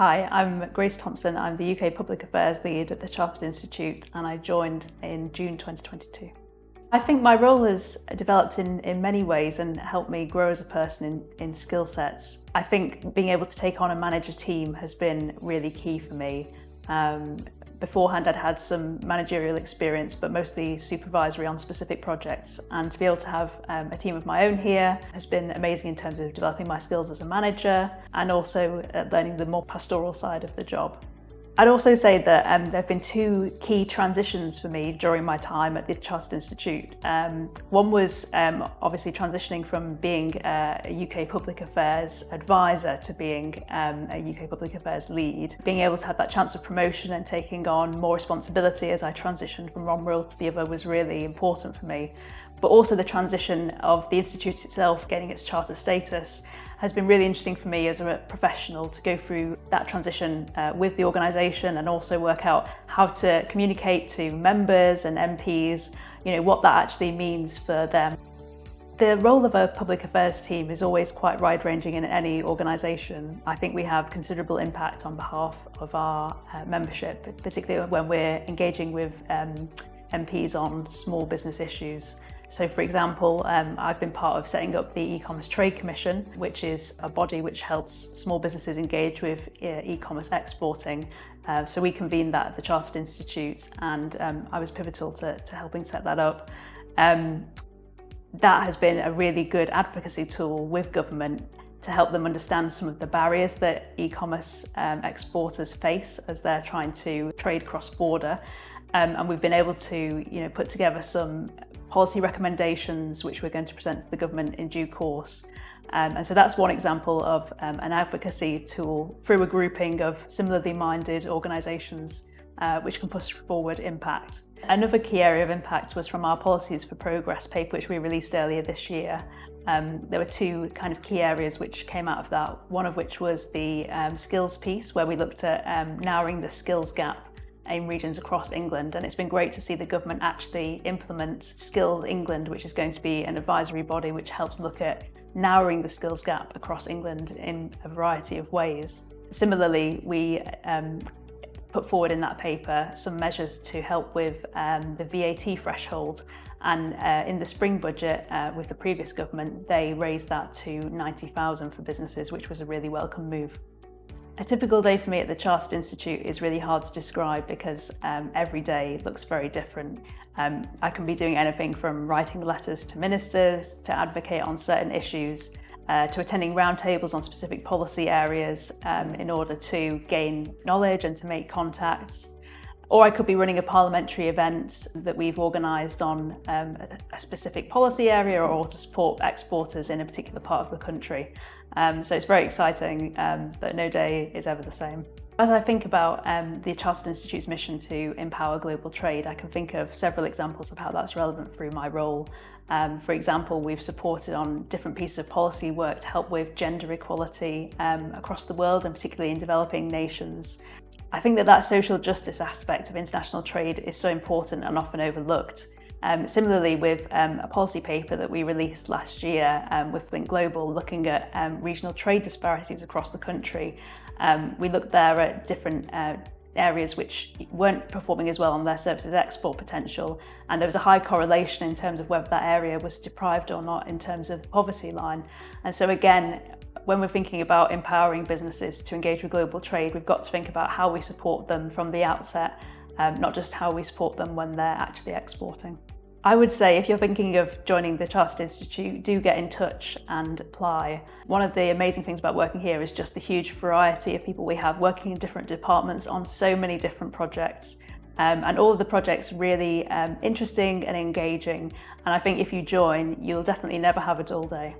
Hi, I'm Grace Thompson. I'm the UK Public Affairs Lead at the Chartered Institute and I joined in June 2022. I think my role has developed in many ways and helped me grow as a person in skill sets. I think being able to take on and manage a team has been really key for me. Beforehand I'd had some managerial experience, but mostly supervisory on specific projects, and to be able to have a team of my own here has been amazing in terms of developing my skills as a manager and also learning the more pastoral side of the job. I'd also say that there have been two key transitions for me during my time at the Chartered Institute. One was obviously transitioning from being a UK Public Affairs advisor to being a UK Public Affairs lead. Being able to have that chance of promotion and taking on more responsibility as I transitioned from one role to the other was really important for me. But also the transition of the Institute itself getting its charter status has been really interesting for me as a professional to go through that transition with the organisation and also work out how to communicate to members and MPs, what that actually means for them. The role of a public affairs team is always quite wide-ranging in any organisation. I think we have considerable impact on behalf of our membership, particularly when we're engaging with MPs on small business issues. So for example, I've been part of setting up the E-commerce Trade Commission, which is a body which helps small businesses engage with e-commerce exporting. So we convened that at the Chartered Institute and I was pivotal to helping set that up. That has been a really good advocacy tool with government to help them understand some of the barriers that e-commerce exporters face as they're trying to trade cross-border. And we've been able to put together some policy recommendations which we're going to present to the government in due course. And so that's one example of an advocacy tool through a grouping of similarly minded organisations which can push forward impact. Another key area of impact was from our Policies for Progress paper which we released earlier this year. There were two kind of key areas which came out of that, one of which was the skills piece where we looked at narrowing the skills gap in regions across England, and it's been great to see the government actually implement Skills England, which is going to be an advisory body which helps look at narrowing the skills gap across England in a variety of ways. Similarly, we put forward in that paper some measures to help with the VAT threshold, and in the spring budget with the previous government they raised that to 90,000 for businesses, which was a really welcome move. A typical day for me at the Chartered Institute is really hard to describe because every day looks very different. I can be doing anything from writing letters to ministers, to advocate on certain issues, to attending roundtables on specific policy areas in order to gain knowledge and to make contacts. Or I could be running a parliamentary event that we've organised on a specific policy area or to support exporters in a particular part of the country. So it's very exciting, but no day is ever the same. As I think about the Chartered Institute's mission to empower global trade, I can think of several examples of how that's relevant through my role. For example, we've supported on different pieces of policy work to help with gender equality across the world and particularly in developing nations. I think that social justice aspect of international trade is so important and often overlooked. Similarly, with a policy paper that we released last year with Think Global, looking at regional trade disparities across the country, we looked there at different areas which weren't performing as well on their services export potential, and there was a high correlation in terms of whether that area was deprived or not in terms of the poverty line. And so again, when we're thinking about empowering businesses to engage with global trade, we've got to think about how we support them from the outset, not just how we support them when they're actually exporting. I would say if you're thinking of joining the Chartered Institute, do get in touch and apply. One of the amazing things about working here is just the huge variety of people we have working in different departments on so many different projects. And all of the projects really interesting and engaging. And I think if you join, you'll definitely never have a dull day.